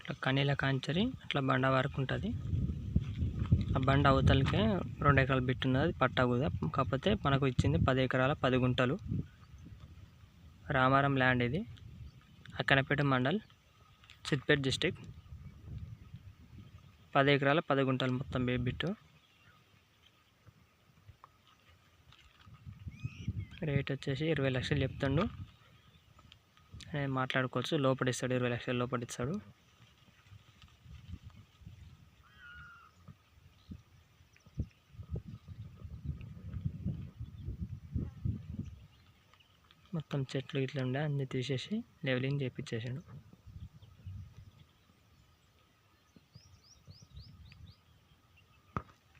ఇట్లా కనీల కాంచరి అట్లా బండ వరకు ఉంటుంది. ఆ బండ అవతలకే 2 ఎకరాల బిట్ ఉన్నది పట్టా కూడా. కాకపోతే మనకు ఇచ్చింది 10 ఎకరాల 10 గుంటలు. రామారం ల్యాండ్ ఇది. అక్కనపేట మండల్, సిద్దిపేట డిస్టిక్. 10 ఎకరాల 10 గుంటలు మొత్తం బిట్టు. రేట్ వచ్చేసి 20 లక్షలు చెప్తాడు. మాట్లాడుకోవచ్చు. లోపడిస్తాడు, 20 లక్షలు లోపడిస్తాడు. మొత్తం చెట్లు ఇట్లా ఉండే అన్నీ తీసేసి లెవెలింగ్ చేయించేసాడు.